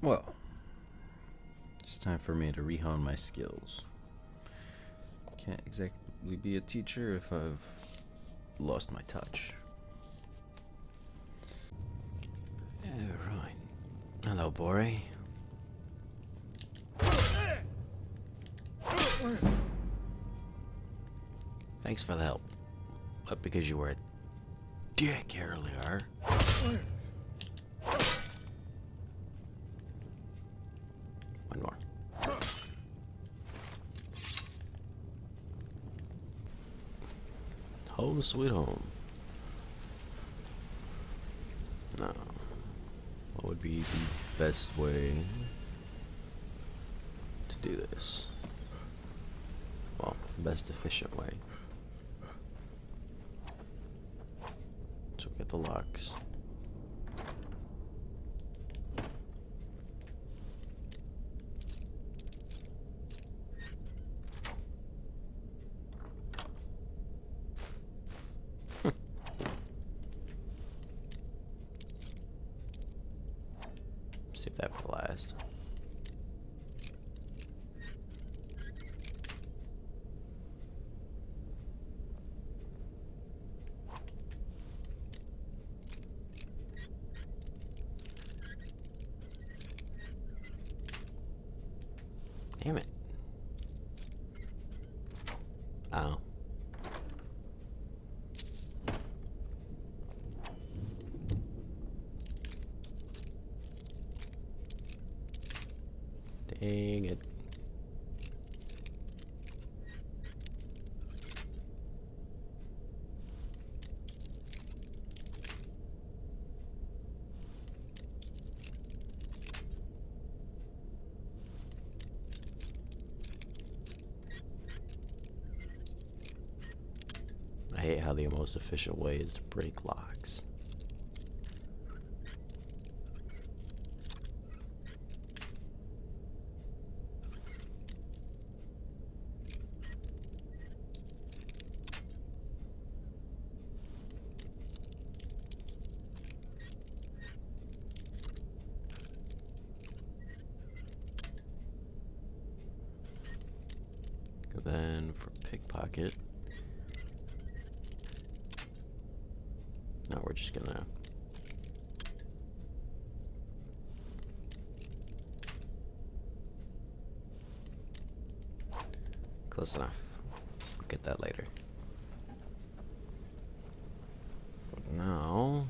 Well, it's time for me to rehone my skills. Can't exactly be a teacher if I've lost my touch. Right. Hello, boy. Thanks for the help. But because you were a dick earlier. One more. Home sweet home. No. What would be the best way to do this? Well, best efficient way. So get the locks. See if that will last. Damn it. Oh. Dang it. I hate how the most efficient way is to break locks. Then for pickpocket, no, we're just gonna close enough. We'll get that later. But now,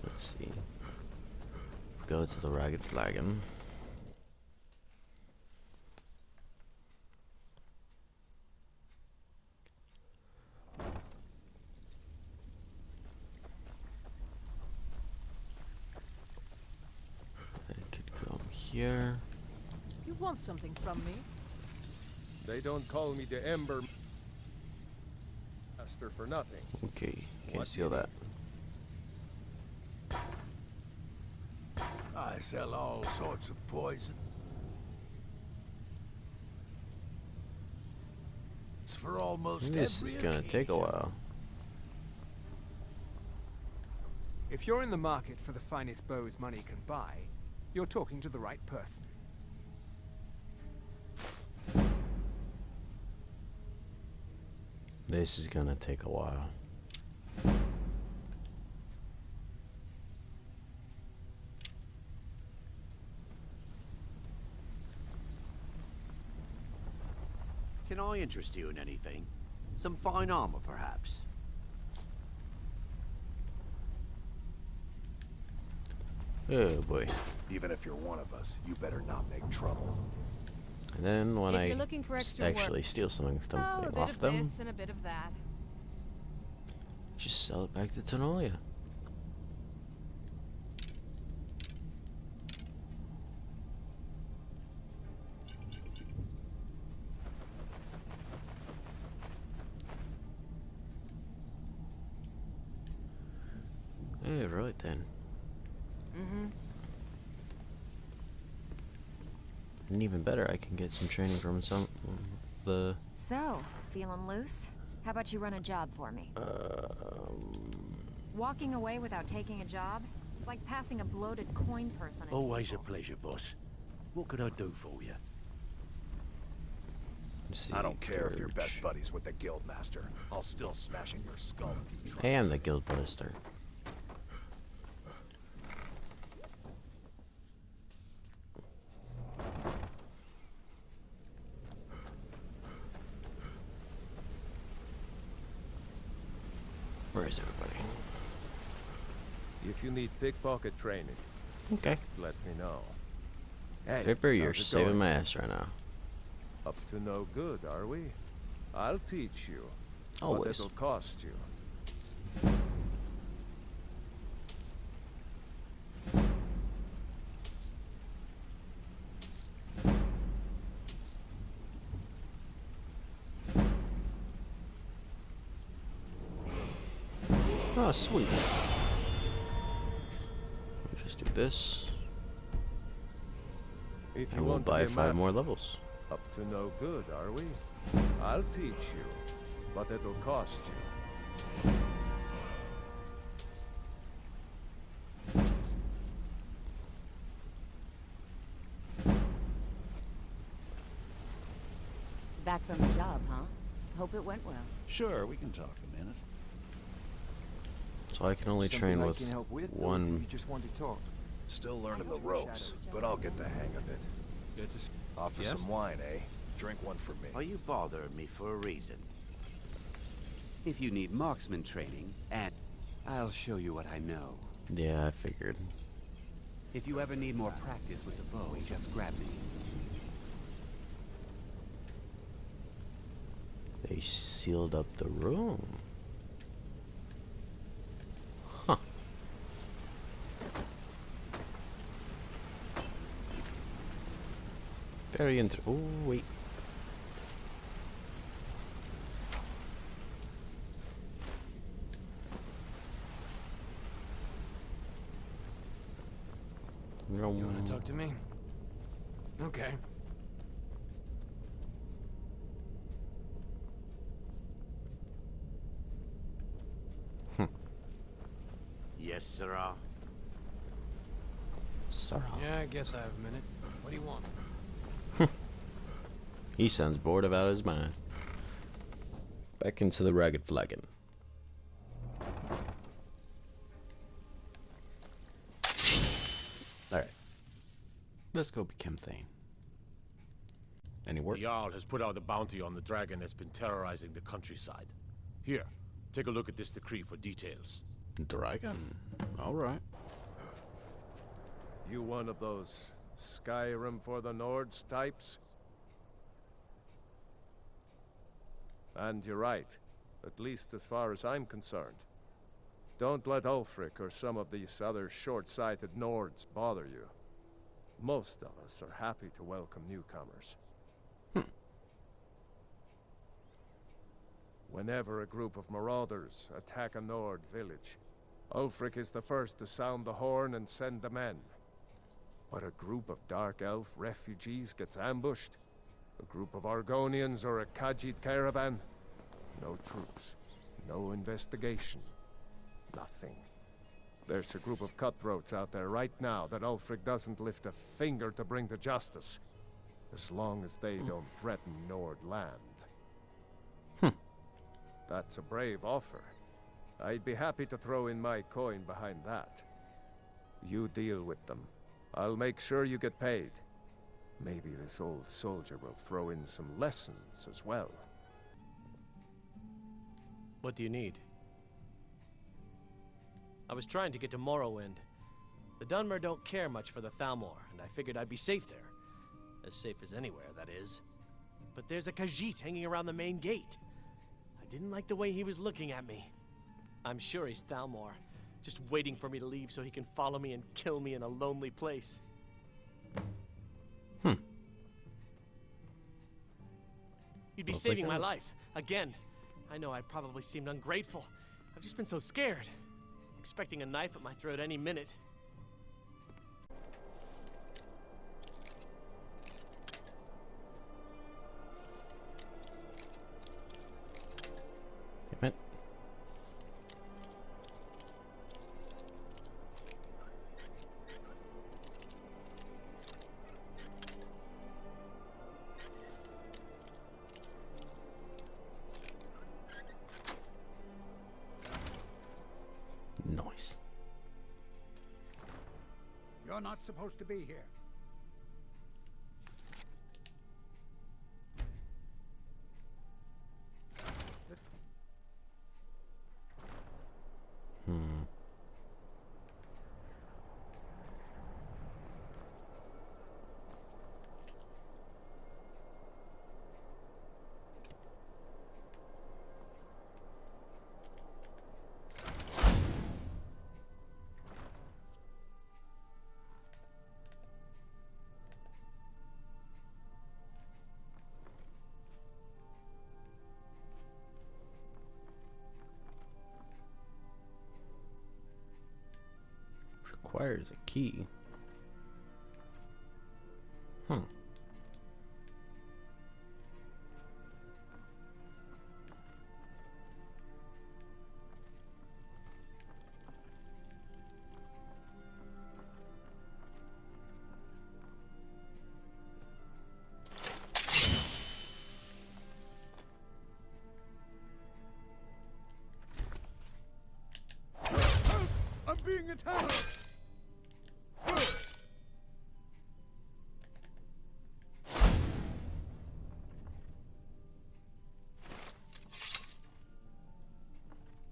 let's see. Go to the Ragged Flagon. Here. You want something from me? They don't call me the Ember Master for nothing. Okay, can't steal that. I sell all sorts of poison. It's for almost This every is gonna take a occasion. while. If you're in the market for the finest bows money can buy, you're talking to the right person. This is gonna take a while. Can I interest you in anything? Some fine armor, perhaps? Oh boy. Even if you're one of us, you better not make trouble. And then when If I you're looking for extra work- actually steal something Oh, a bit off of them, this and a bit of that. just sell it back to Tenolia. Yeah, right then. And even better, I can get some training from some of the So, feeling loose? How about you run a job for me? Walking away without taking a job? It's like passing a bloated coin purse on a Always a table. pleasure, boss. What could I do for you? Let's see, I don't care if you're Gurge. best buddies with the Guildmaster. I'll still smash in your skull if you try. I am the guild master. Where is everybody? If you need pickpocket training, Okay. just let me know. Hey, Vipper, you're how's it saving going? my ass right now. Up to no good, are we? I'll teach you. Always. But it'll cost you. Oh, sweet. We'll just do this, If you and we'll want to buy be a 5 man, more levels. up to no good, are we? I'll teach you, but it'll cost you. Back from the job, huh? Hope it went well. Sure, we can talk a minute. So I can only Something train I with can help with, or one. you just want to talk? Still learning the ropes, but I'll get the hang of it. Good to see. Off for Yes? some wine, eh? Drink one for me. Are you bothering me for a reason? If you need marksman training, and I'll show you what I know. Yeah, I figured. If you ever need more practice with the bow, just grab me. They sealed up the room. Huh. Very oh, wait. No. You want to talk to me? Okay. Yes, sirrah. Sarah. Yeah, I guess I have a minute. What do you want? He sounds bored of out his mind. Back into the ragged flagon. Alright. Let's go become Thane. Any work? The Jarl has put out a bounty on the dragon that's been terrorizing the countryside. Here, take a look at this decree for details. Dragon. Alright. You one of those Skyrim for the Nords types? And you're right, at least as far as I'm concerned. Don't let Ulfric or some of these other short-sighted Nords bother you. Most of us are happy to welcome newcomers. Whenever a group of marauders attack a Nord village, Ulfric is the first to sound the horn and send the men. But a group of Dark Elf refugees gets ambushed, a group of Argonians or a Khajiit caravan, no troops, no investigation, nothing. There's a group of cutthroats out there right now that Ulfric doesn't lift a finger to bring to justice, as long as they don't threaten Nord land. That's a brave offer. I'd be happy to throw in my coin behind that. You deal with them. I'll make sure you get paid. Maybe this old soldier will throw in some lessons as well. What do you need? I was trying to get to Morrowind. The Dunmer don't care much for the Thalmor, and I figured I'd be safe there. As safe as anywhere, that is. But there's a Khajiit hanging around the main gate. I didn't like the way he was looking at me. I'm sure he's Thalmor, just waiting for me to leave so he can follow me and kill me in a lonely place. You'd be saving my life, again. I know I probably seemed ungrateful. I've just been so scared. Expecting a knife at my throat any minute. Damn it. Nice. You're not supposed to be here. Requires a key. I'm being attacked!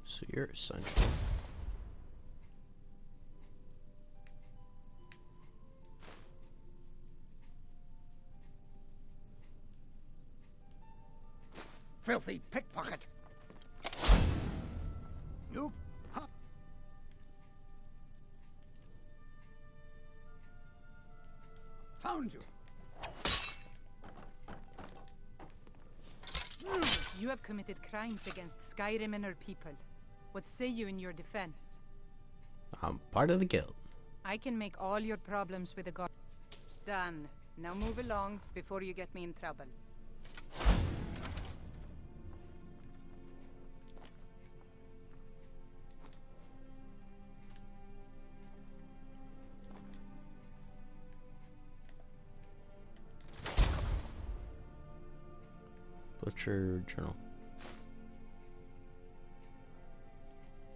So you're essential. Filthy pickpocket! You... Huh? Found you! You have committed crimes against Skyrim and her people. What say you in your defense? I'm part of the guild. I can make all your problems with the god. Done. Now move along before you get me in trouble. Butcher journal.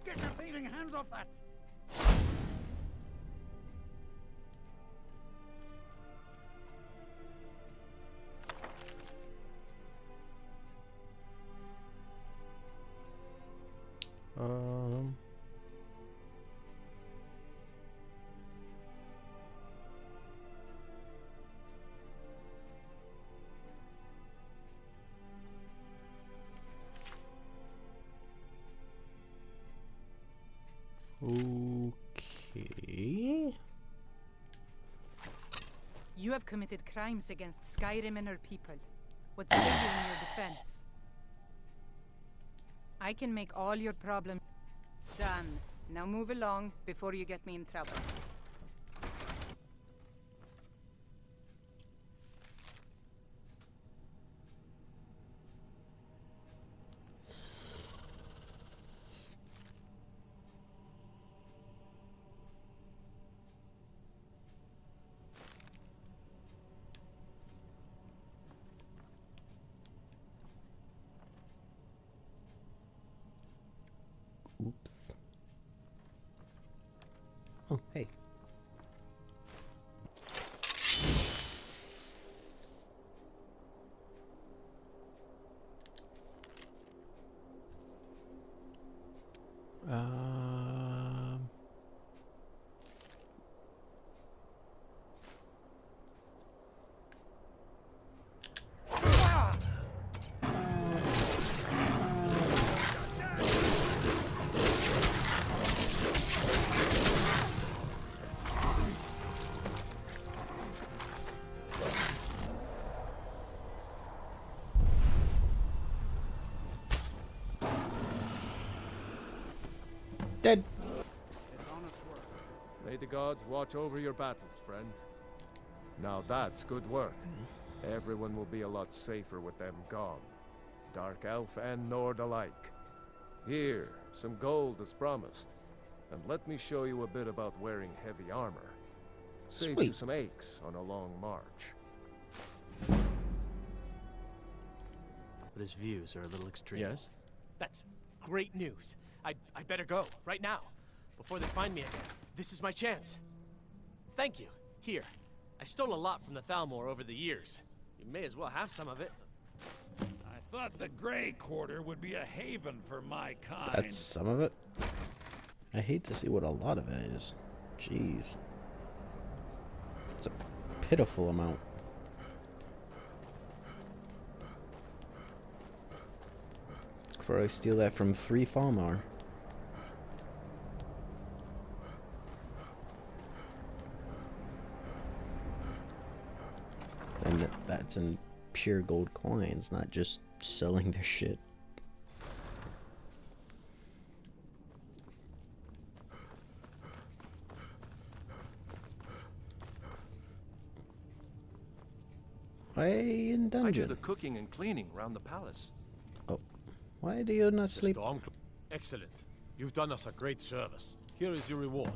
Get your thieving hands off that! Okay. You have committed crimes against Skyrim and her people. What say you in your defense? I can make all your problems. Done. Now move along before you get me in trouble. Oops. Oh, hey. Dead. It's honest work. May the gods watch over your battles, friend. Now that's good work. Everyone will be a lot safer with them gone. Dark Elf and Nord alike. Here, some gold as promised. And let me show you a bit about wearing heavy armor. Save you some aches on a long march. But his views are a little extreme. Yes? That's great news. I'd better go, right now. before they find me again. This is my chance. Thank you. Here. I stole a lot from the Thalmor over the years. You may as well have some of it. I thought the Grey Quarter would be a haven for my kind. That's some of it? I hate to see what a lot of it is. Jeez. It's a pitiful amount. Before I steal that from 3 Thalmor. And that's in pure gold coins, not just selling their shit. Why in dungeon? I do the cooking and cleaning around the palace. Oh, why do you not sleep? Excellent. You've done us a great service. Here is your reward.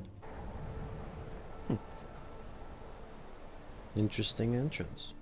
Interesting entrance.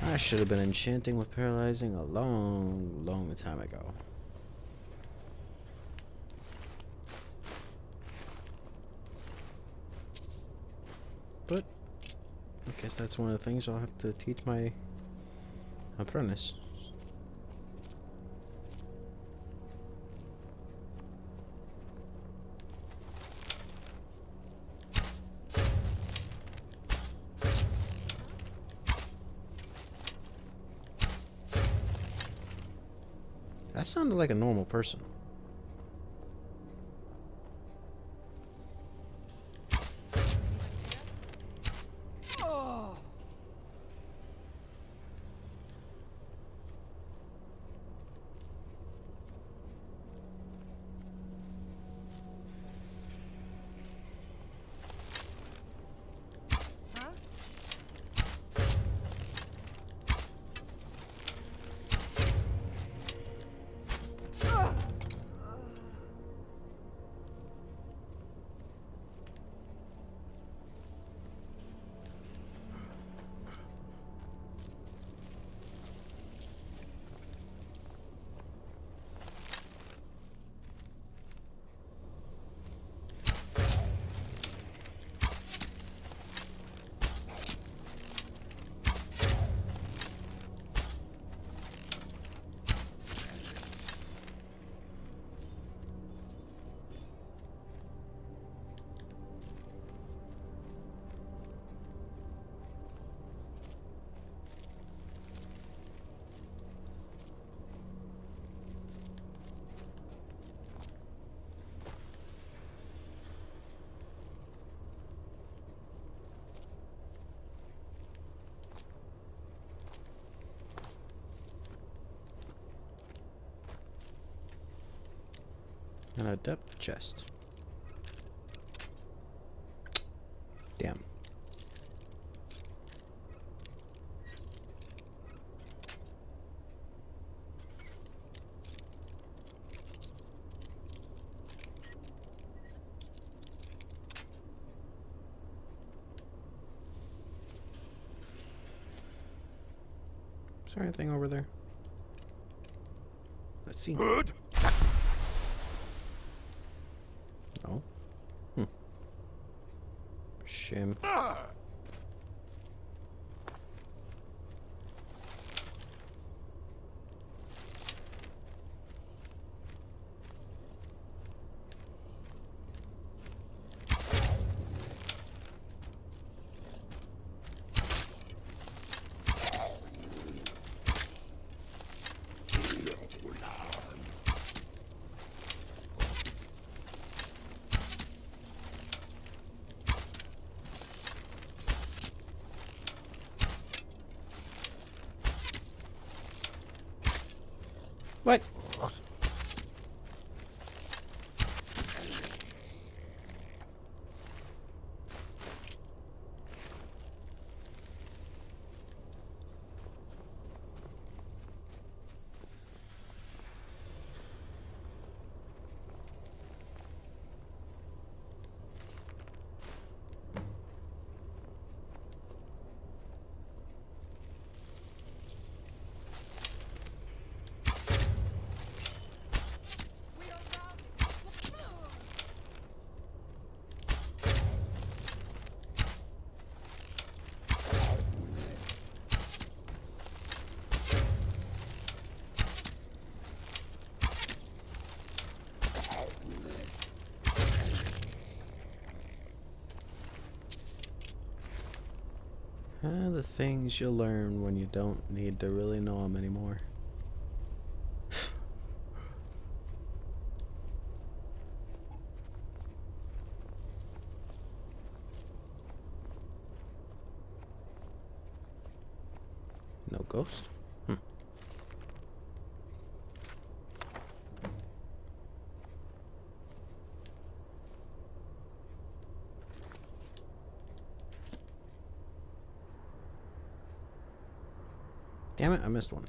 I should have been enchanting with paralyzing a long time ago. But I guess that's one of the things I'll have to teach my apprentice. That sounded like a normal person. And a depth chest. Damn. Is there anything over there? Let's see. Good. No. Shame. What? The things you learn when you don't need to really know them anymore. No ghost? Damn it, I missed one.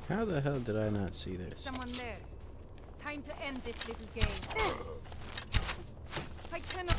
How the hell did I not see this? Someone there. Time to end this little game. I cannot.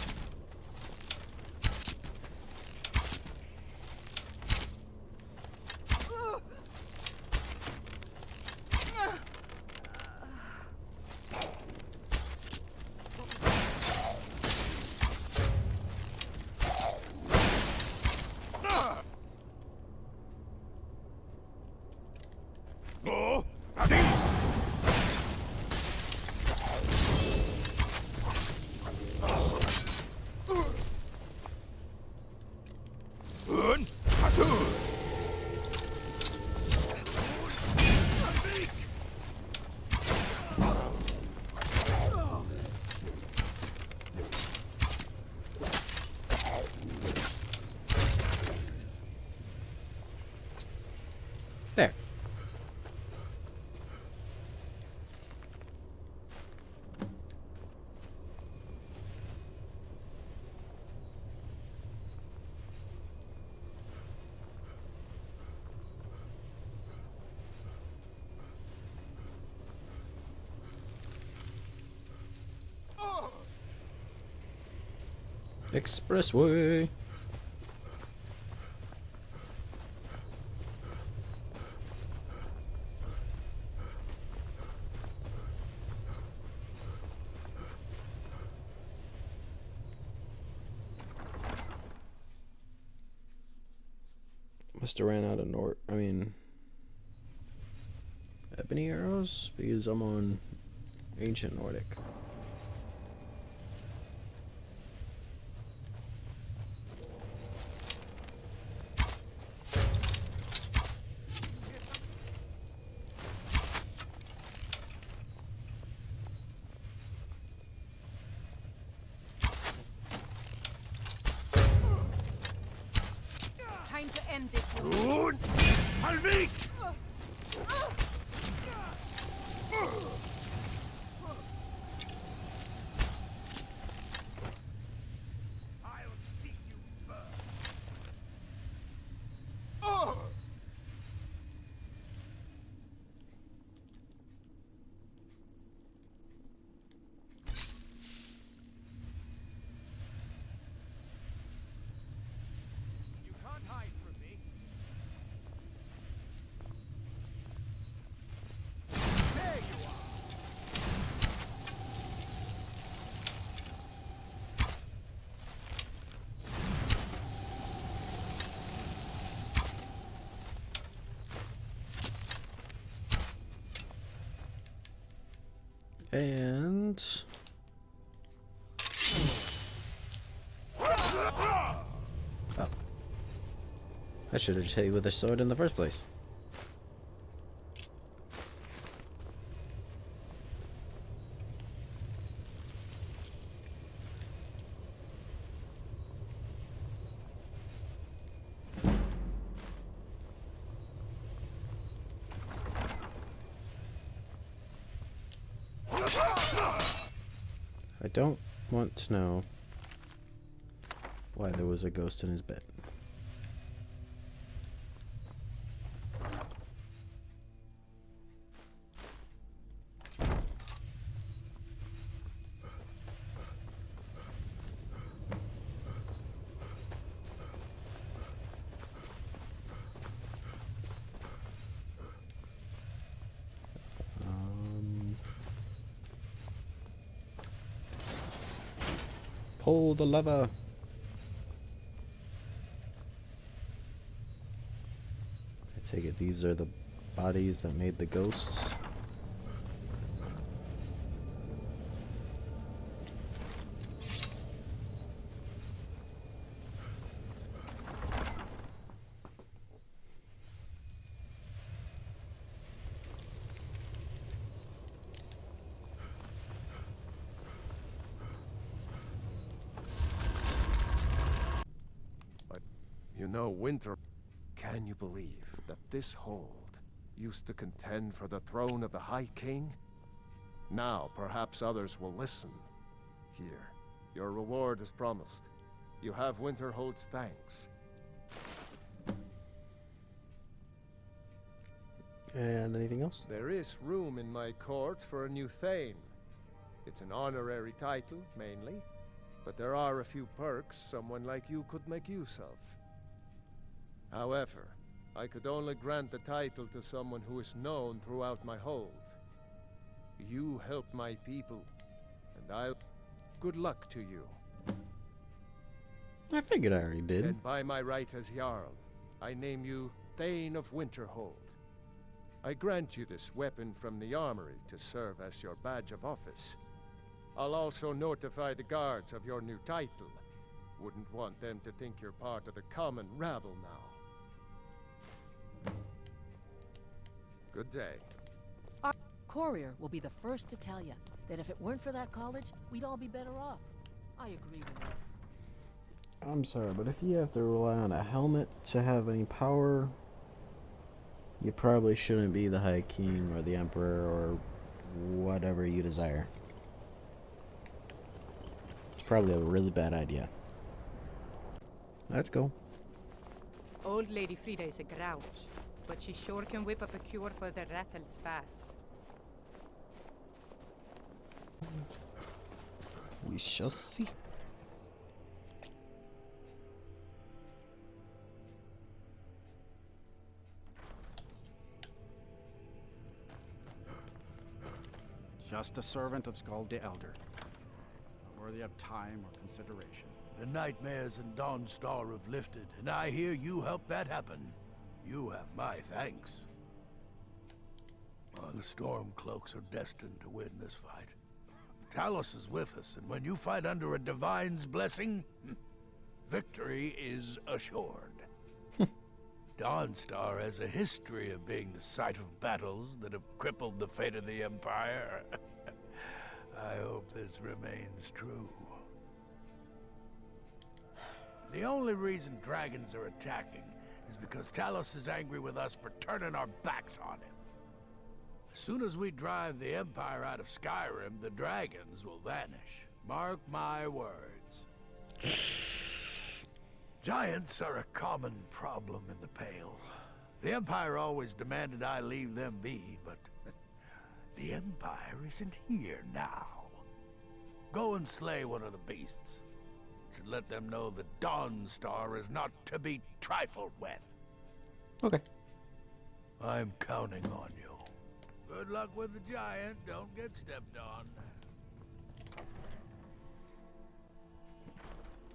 There. Expressway. Must have ran out of ebony arrows because I'm on ancient Nordic. Time to end this. Gut! Halbwegs! And oh, I should have just hit you with a sword in the first place. I don't want to know why there was a ghost in his bed. Pull the lever. I take it these are the bodies that made the ghosts. You know, Winter, can you believe that this hold used to contend for the throne of the High King? Now, perhaps others will listen. Here, your reward is promised. You have Winterhold's thanks. And anything else? There is room in my court for a new Thane. It's an honorary title, mainly, but there are a few perks someone like you could make use of. However, I could only grant the title to someone who is known throughout my hold. You helped my people, and I'll... Good luck to you. I figured I already did. And by my right as Jarl, I name you Thane of Winterhold. I grant you this weapon from the armory to serve as your badge of office. I'll also notify the guards of your new title. Wouldn't want them to think you're part of the common rabble now. Good day. Our courier will be the first to tell you that if it weren't for that college, we'd all be better off. I agree with you. I'm sorry, but if you have to rely on a helmet to have any power, you probably shouldn't be the High King or the Emperor or whatever you desire. It's probably a really bad idea. Let's go. Old Lady Frida is a grouch, but she sure can whip up a cure for the rattles fast. We shall see. Just a servant of Skald the Elder. Not worthy of time or consideration. The nightmares in Dawnstar have lifted, and I hear you helped that happen. You have my thanks. The Stormcloaks are destined to win this fight. Talos is with us, and when you fight under a Divine's blessing, victory is assured. Dawnstar has a history of being the site of battles that have crippled the fate of the Empire. I hope this remains true. The only reason dragons are attacking is because Talos is angry with us for turning our backs on him. As soon as we drive the Empire out of Skyrim, the dragons will vanish. Mark my words. Giants are a common problem in the Pale. The Empire always demanded I leave them be, but the Empire isn't here now. Go and slay one of the beasts. Should let them know the Dawnstar is not to be trifled with. Okay. I'm counting on you. Good luck with the giant. Don't get stepped on.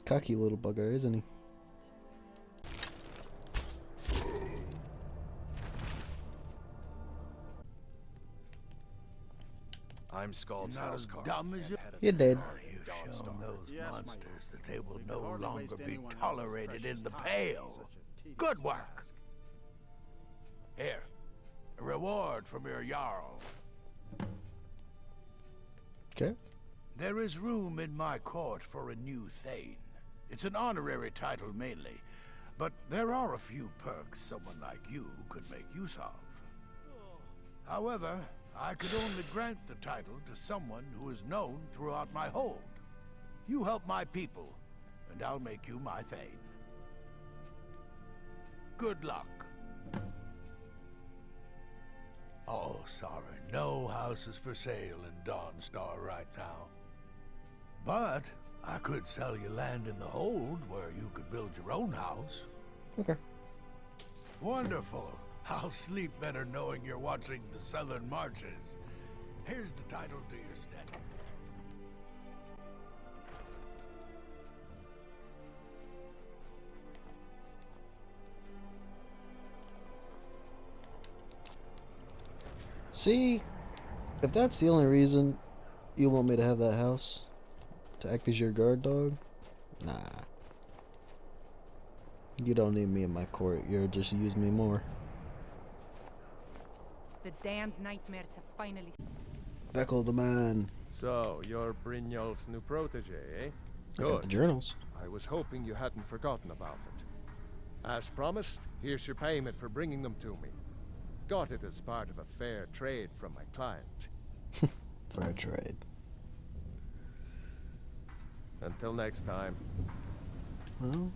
Cocky little bugger, isn't he? I'm Scald's You're not house as car. dumb as you... You did. You've shown those Yes, my monsters that they will We no could hardly longer waste be anyone else's tolerated precious in the time Pale. such a tedious Good work. task. Here, a reward from your Jarl. Okay. There is room in my court for a new Thane. It's an honorary title mainly, but there are a few perks someone like you could make use of. However, I could only grant the title to someone who is known throughout my hold. You help my people, and I'll make you my Thane. Good luck. Oh, sorry, no houses for sale in Dawnstar right now. But I could sell you land in the hold where you could build your own house. Okay. Wonderful. I'll sleep better knowing you're watching the Southern Marches. Here's the title to your stead. See, if that's the only reason you want me to have that house, to act as your guard dog, nah. You don't need me in my court. You'll just use me more. The damned nightmares have finally... Beckle the man. So, you're Brynjolf's new protege, eh? I got the journals. I was hoping you hadn't forgotten about it. As promised, here's your payment for bringing them to me. Got it as part of a fair trade from my client. Fair trade. Until next time. Well,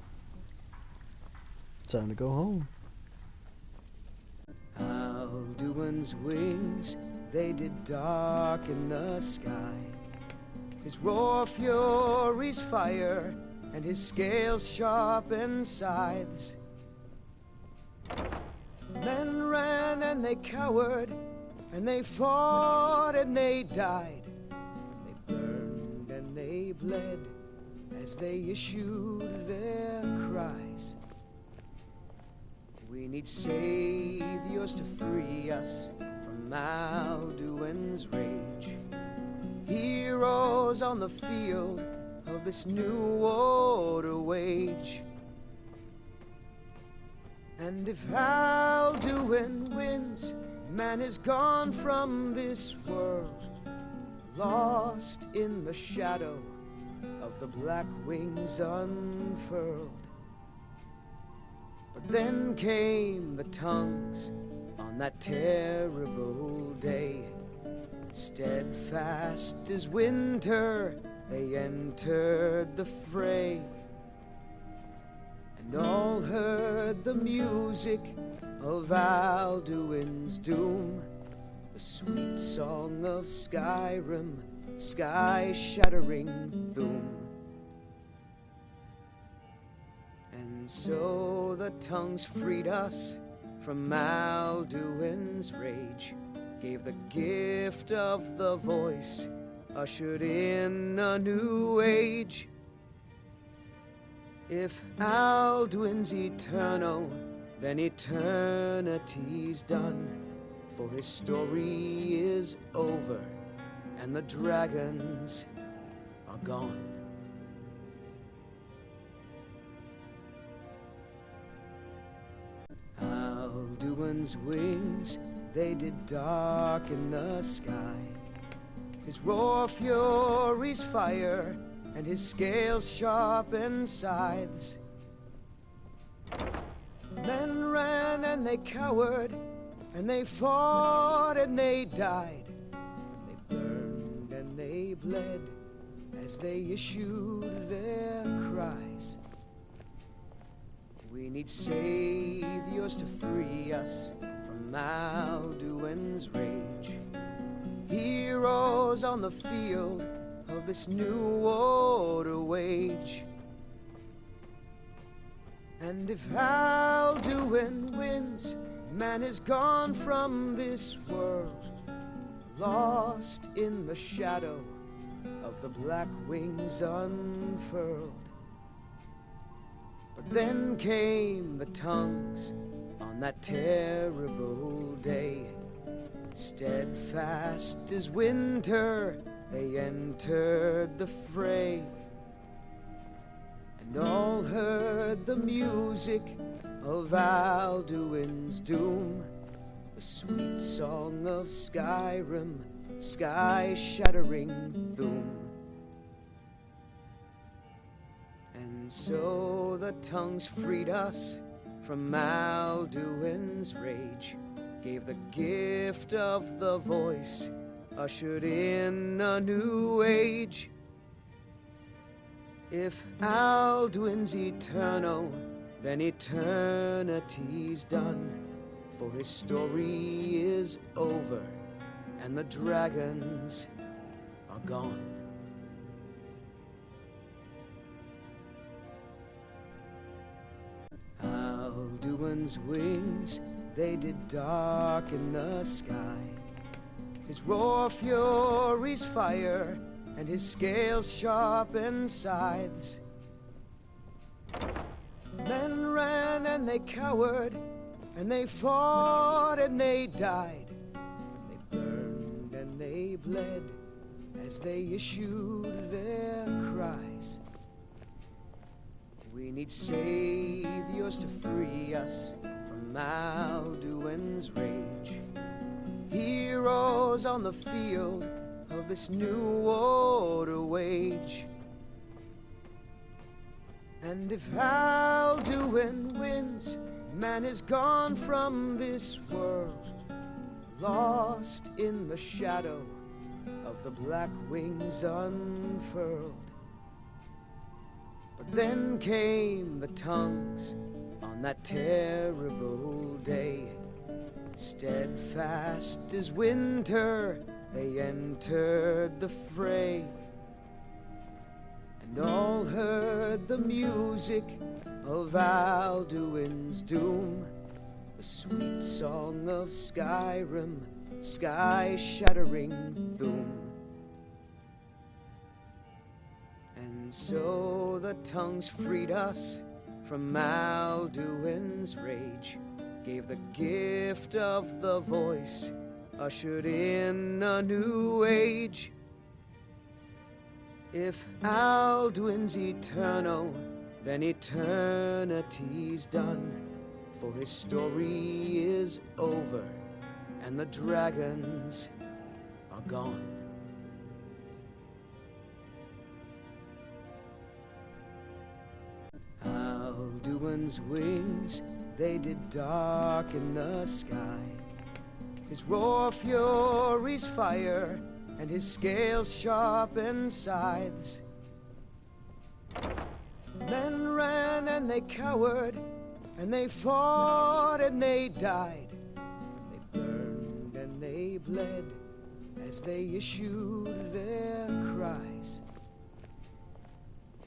time to go home. Alduin's wings, they did darken the sky. His roar fury's fire, and his scales sharpened scythes. Men ran and they cowered, and they fought and they died. They burned and they bled as they issued their cries. We need saviors to free us from Alduin's rage. Heroes on the field of this new war to wage. And if Alduin wins, man is gone from this world, lost in the shadow of the black wings unfurled. But then came the tongues on that terrible day. Steadfast as winter, they entered the fray. And all heard the music of Alduin's doom, the sweet song of Skyrim, sky-shattering Thum. And so the tongues freed us from Alduin's rage, gave the gift of the voice, ushered in a new age. If Alduin's eternal, then eternity's done, for his story is over, and the dragons are gone. Alduin's wings, they did darken the sky. His roar fury's fire, and his scales sharpened scythes. Men ran and they cowered, and they fought and they died. They burned and they bled as they issued their cries. We need saviors to free us from Alduin's rage. Heroes on the field of this new war to wage. And if Alduin wins, man is gone from this world, lost in the shadow of the black wings unfurled. But then came the tongues on that terrible day. Steadfast as winter, they entered the fray, and all heard the music of Alduin's doom, the sweet song of Skyrim, sky-shattering Thum. And so the tongues freed us from Alduin's rage, gave the gift of the voice, ushered in a new age. If Alduin's eternal, then eternity's done, for his story is over, and the dragons are gone. Alduin's wings, they did darken the sky. His roar fury's fire, and his scales sharpened scythes. Men ran and they cowered, and they fought and they died. They burned and they bled as they issued their cries. We need saviors to free us from Alduin's rage. Heroes on the field of this new war to wage. And if Alduin wins, man is gone from this world, lost in the shadow of the black wings unfurled. But then came the tongues on that terrible day. Steadfast as winter, they entered the fray, and all heard the music of Alduin's doom, the sweet song of Skyrim, sky-shattering Thum. And so the tongues freed us from Alduin's rage, gave the gift of the voice, ushered in a new age. If Alduin's eternal, then eternity's done, for his story is over, and the dragons are gone. Alduin's wings, they did darken the sky. His roar fury's fire, and his scales sharpened scythes. Men ran and they cowered, and they fought and they died. They burned and they bled as they issued their cries.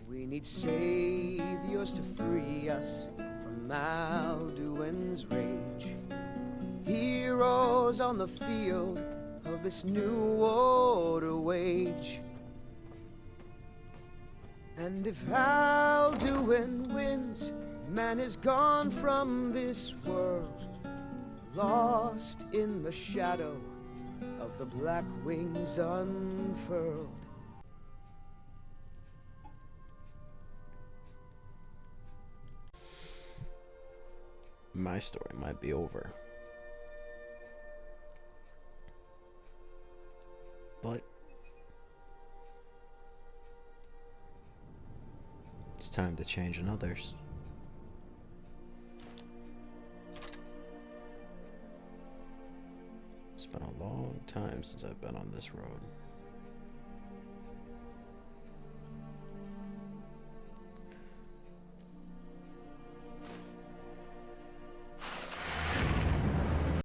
We need saviors to free us from Alduin's rage. Heroes on the field of this new war to wage. And if Alduin wins, man is gone from this world, lost in the shadow of the black wings unfurled. My story might be over, but it's time to change another's. It's been a long time since I've been on this road.